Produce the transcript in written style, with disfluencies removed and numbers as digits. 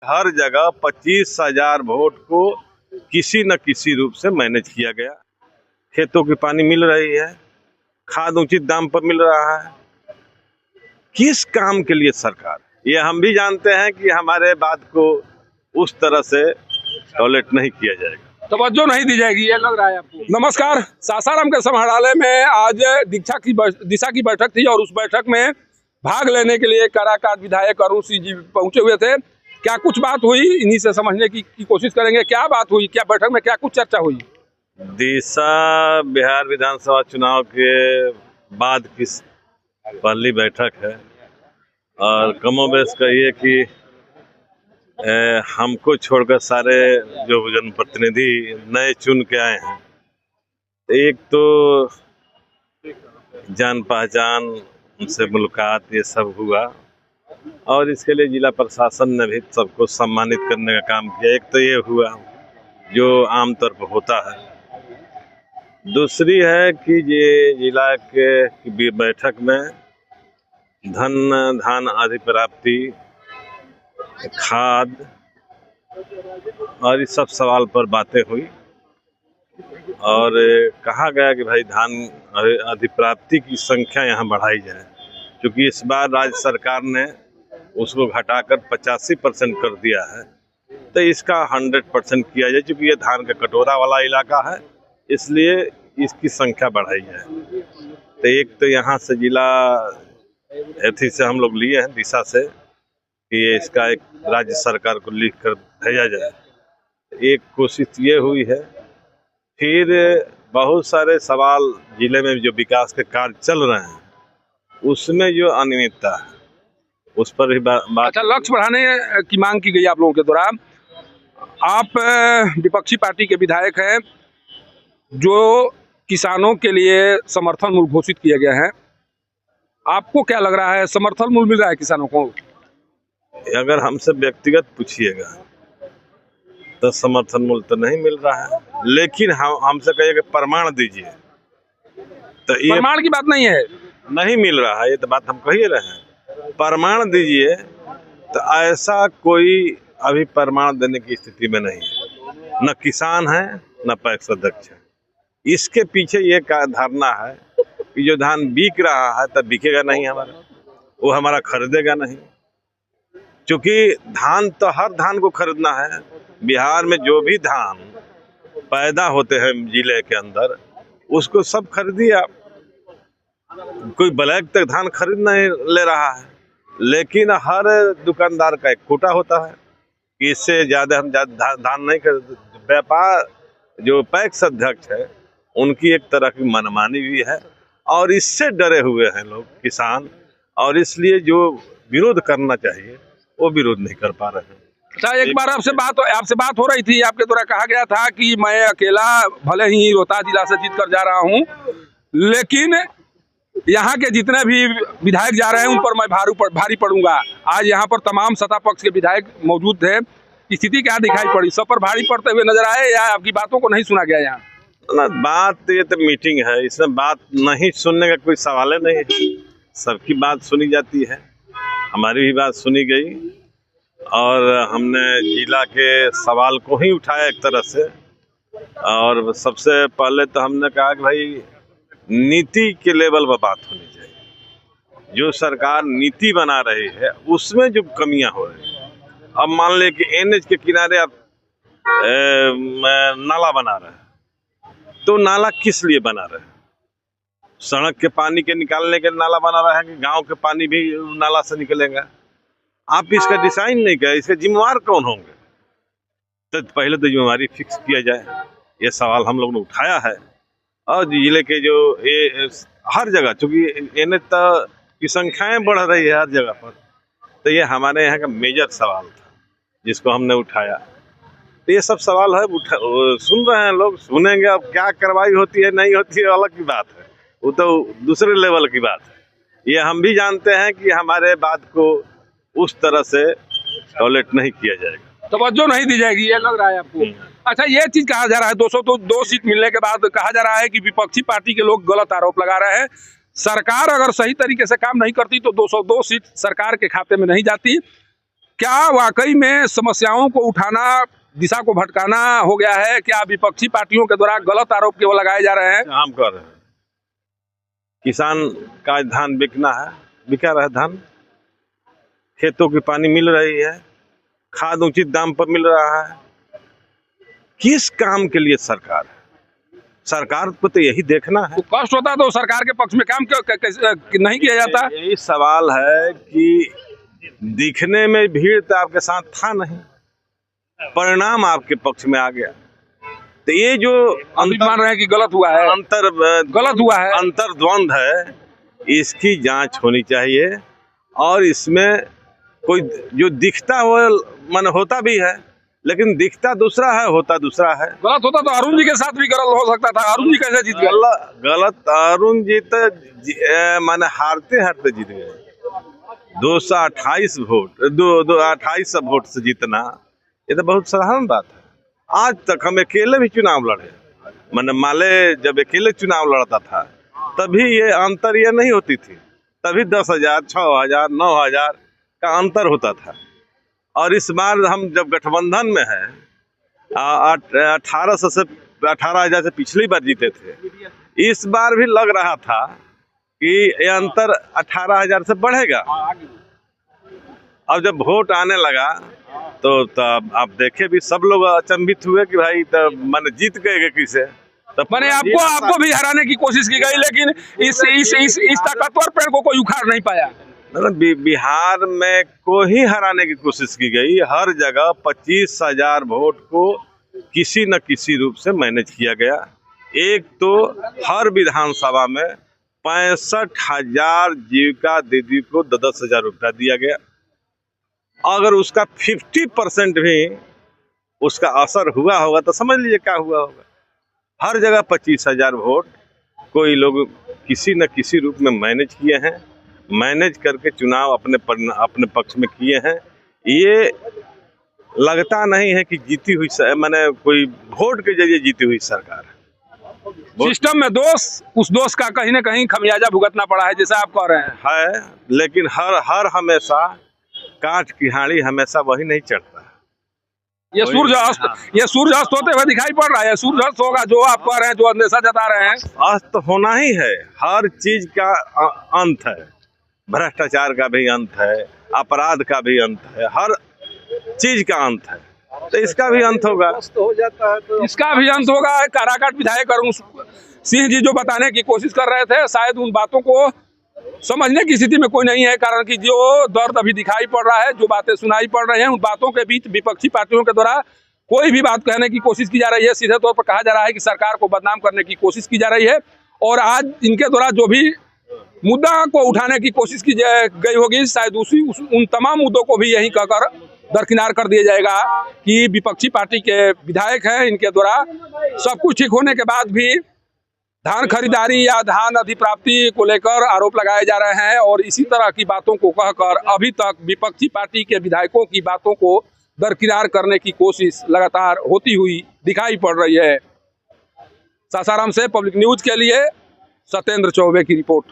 हर जगह 25,000 वोट को किसी न किसी रूप से मैनेज किया गया। खेतों की पानी मिल रही है, खाद उचित दाम पर मिल रहा है। किस काम के लिए सरकार? ये हम भी जानते हैं कि हमारे बात को उस तरह से टॉलरेट नहीं किया जाएगा, तवज्जो नहीं दी जाएगी, ये लग रहा है आपको। नमस्कार, सासाराम के समाहरणालय में आज दिशा की बैठक थी और उस बैठक में भाग लेने के लिए काराकाट विधायक अरुण सिंह जी पहुंचे हुए थे। क्या कुछ बात हुई, इन्हीं से समझने की कोशिश करेंगे। क्या बात हुई, क्या बैठक में क्या कुछ चर्चा हुई? दिशा बिहार विधानसभा चुनाव के बाद की पहली बैठक है और कमोबेश कहिए कि हमको छोड़कर सारे जो जनप्रतिनिधि नए चुन के आए हैं, एक तो जान पहचान, उनसे मुलाकात, ये सब हुआ और इसके लिए जिला प्रशासन ने भी सबको सम्मानित करने का काम किया। एक तो ये हुआ जो आमतौर पर होता है। दूसरी है कि ये जिला के बैठक में धान अधिप्राप्ति, खाद और इस सब सवाल पर बातें हुई और कहा गया कि भाई धान अधिप्राप्ति की संख्या यहाँ बढ़ाई जाए, क्योंकि इस बार राज्य सरकार ने उसको घटाकर 85% कर दिया है, तो इसका 100% किया जाए। क्योंकि ये धान का कटोरा वाला इलाका है, इसलिए इसकी संख्या बढ़ाई जाए। तो एक तो यहाँ से जिला एथी से हम लोग लिए हैं, दिशा से, कि ये इसका एक राज्य सरकार को लिख कर भेजा जाए। एक कोशिश ये हुई है। फिर बहुत सारे सवाल जिले में जो विकास के कार्य चल रहे हैं उसमें जो अनियमितता है उस पर भी बात। अच्छा, लक्ष्य बढ़ाने की मांग की गई आप लोगों के द्वारा। आप विपक्षी पार्टी के विधायक हैं, जो किसानों के लिए समर्थन मूल्य घोषित किया गया है, आपको क्या लग रहा है, समर्थन मूल्य मिल रहा है किसानों को? अगर हमसे व्यक्तिगत पूछिएगा तो समर्थन मूल्य तो नहीं मिल रहा है, लेकिन हमसे कहिए कि प्रमाण दीजिए, तो ये प्रमाण की बात नहीं है, नहीं मिल रहा है। ये तो बात हम कह ही रहे हैं, प्रमाण दीजिए। तो ऐसा कोई अभी प्रमाण देने की स्थिति में नहीं है, न किसान है न पैक्स अध्यक्ष है। इसके पीछे ये धारणा है कि जो धान बिक रहा है तब बिकेगा नहीं, हमारा वो हमारा खरीदेगा नहीं। क्योंकि धान तो हर धान को खरीदना है। बिहार में जो भी धान पैदा होते हैं जिले के अंदर, उसको सब खरीदिए आप। कोई ब्लैक तक धान खरीद नहीं ले रहा है, लेकिन हर दुकानदार का एक कोटा होता है कि इससे ज़्यादा हम धान नहीं खरीद। व्यापार जो पैक्स अध्यक्ष है, उनकी एक तरह की मनमानी भी है और इससे डरे हुए हैं लोग किसान, और इसलिए जो विरोध करना चाहिए वो विरोध नहीं कर पा रहे हैं। अच्छा, एक बार आपसे बात हो रही थी, आपके द्वारा कहा गया था कि मैं अकेला भले ही रोहतास जिला से जीत कर जा रहा हूं, लेकिन यहाँ के जितने भी विधायक जा रहे हैं उन पर मैं भारी पड़ूंगा। आज यहाँ पर तमाम सत्ता पक्ष के विधायक मौजूद थे, स्थिति क्या दिखाई पड़ी? सब पर भारी पड़ते हुए नजर आए या आपकी बातों को नहीं सुना गया? यहाँ ना बात, ये तो मीटिंग है, इसमें बात नहीं सुनने का कोई सवाल नहीं है। सबकी बात सुनी जाती है, हमारी भी बात सुनी गई और हमने जिला के सवाल को ही उठाया एक तरह से। और सबसे पहले तो हमने कहा कि भाई नीति के लेवल पर बात होनी चाहिए। जो सरकार नीति बना रही है उसमें जो कमियां हो रही है, अब मान ले कि NH के किनारे आप नाला बना रहे हैं, तो नाला किस लिए बना रहे हैं? सड़क के पानी के निकालने के नाला बना रहा है कि गांव के पानी भी नाला से निकलेगा? आप इसका डिजाइन नहीं करें, इसके जिम्मेवार कौन होंगे? तो पहले तो जिम्मेवारी फिक्स किया जाए, ये सवाल हम लोग ने उठाया है। और जिले के जो ये हर जगह, चूँकि NH की संख्याएं बढ़ रही है हर जगह पर, तो ये हमारे यहाँ का मेजर सवाल था जिसको हमने उठाया। तो ये सब सवाल है, सुन रहे हैं लोग, सुनेंगे। अब क्या कार्रवाई होती है नहीं होती है अलग की बात है, वो तो दूसरे लेवल की बात है। ये हम भी जानते हैं कि हमारे बात को उस तरह से टॉलरेट नहीं किया जाएगा, तवज्जो नहीं दी जाएगी, ये लग रहा है आपको। अच्छा, ये चीज कहा जा रहा है 202 सीट मिलने के बाद कहा जा रहा है कि विपक्षी पार्टी के लोग गलत आरोप लगा रहे हैं। सरकार अगर सही तरीके से काम नहीं करती तो 202 सीट सरकार के खाते में नहीं जाती। क्या वाकई में समस्याओं को उठाना, दिशा को भटकाना हो गया है? क्या विपक्षी पार्टियों के द्वारा गलत आरोप केवल लगाए जा रहे हैं? हम कर रहे हैं, किसान का धान बिकना है, बिका रहा है धान, खेतों की पानी मिल रही है, खाद उचित दाम पर मिल रहा है। किस काम के लिए सरकार है? सरकार को तो यही देखना है। तो कष्ट होता तो सरकार के पक्ष में काम क्यों नहीं किया जाता? यही सवाल है कि दिखने में भीड़ तो आपके साथ था नहीं, परिणाम आपके पक्ष में आ गया। तो ये जो मान रहे हैं कि गलत हुआ है, गलत हुआ है, अंतर्द्वंद है, इसकी जांच होनी चाहिए। और इसमें कोई जो दिखता हो मन होता भी है, लेकिन दिखता दूसरा है, होता दूसरा है। गलत होता तो अरुण जी के साथ भी गलत हो सकता था। अरुण जी कैसे जीत गए? गलत अरुण जी तो माने हारते हारते जीत गए। 228 वोट 28 वोट से जीतना ये तो बहुत साधारण बात है। आज तक हम अकेले भी चुनाव लड़े, मैंने माले जब अकेले चुनाव लड़ता था तभी ये अंतर ये नहीं होती थी, तभी 10,000 6,000 9,000 का अंतर होता था। और इस बार हम जब गठबंधन में है 1800 से 18,000 से पिछली बार जीते थे, इस बार भी लग रहा था कि ये अंतर 18,000 से बढ़ेगा। अब जब वोट आने लगा तो तब आप देखे भी सब लोग अचंभित हुए कि भाई तब मैंने जीत गए किसे। तब मैंने आपको भी हराने की कोशिश की गई, लेकिन इस ताकतवर पेड़ को कोई उखाड़ नहीं पाया। बिहार में को ही हराने की कोशिश की गई। हर जगह 25,000 वोट को किसी न किसी रूप से मैनेज किया गया। एक तो हर विधानसभा में 65,000 जीविका दीदी को 10,000 रुपया दिया गया। अगर उसका 50% भी उसका असर हुआ होगा तो समझ लीजिए क्या हुआ होगा। हर जगह 25,000 वोट कोई लोग किसी न किसी रूप में मैनेज किए हैं, मैनेज करके चुनाव अपने पक्ष में किए हैं। ये लगता नहीं है कि जीती हुई माने कोई वोट के जरिए जीती हुई सरकार है। सिस्टम में दोष, उस दोष का कहीं न कहीं खमियाजा भुगतना पड़ा है, जैसा आप कह रहे हैं। है, लेकिन हर हमेशा काठ की हाड़ी हमेशा वही नहीं चढ़ता। ये सूर्य अस्त होते हुए दिखाई पड़ रहा है। सूर्य अस्त होगा जो आप कह रहे हैं, जो अंदेशा जता रहे हैं। अस्त होना ही है, हर चीज का अंत है। भ्रष्टाचार का भी अंत है, अपराध का भी अंत है, हर चीज का अंत है। तो इसका भी अंत होगा, हो जाता है तो इसका भी अंत होगा। काराकाट विधायक अरुण सिंह जी जो बताने की कोशिश कर रहे थे, शायद उन बातों को समझने की स्थिति में कोई नहीं है, कारण कि जो दर्द अभी दिखाई पड़ रहा है, जो बातें सुनाई पड़ रही हैं, उन बातों के बीच विपक्षी पार्टियों के द्वारा कोई भी बात कहने की कोशिश की जा रही है। सीधे तौर पर कहा जा रहा है कि सरकार को बदनाम करने की कोशिश की जा रही है। और आज इनके द्वारा जो भी मुद्दा को उठाने की कोशिश की गई होगी, शायद उन तमाम मुद्दों को भी यही कहकर दरकिनार कर दिया जाएगा कि विपक्षी पार्टी के विधायक हैं, इनके द्वारा सब कुछ ठीक होने के बाद भी धान खरीदारी या धान अधिप्राप्ति को लेकर आरोप लगाए जा रहे हैं। और इसी तरह की बातों को कहकर अभी तक विपक्षी पार्टी के विधायकों की बातों को दरकिनार करने की कोशिश लगातार होती हुई दिखाई पड़ रही है। सासाराम से पब्लिक न्यूज के लिए सत्येंद्र चौबे की रिपोर्ट।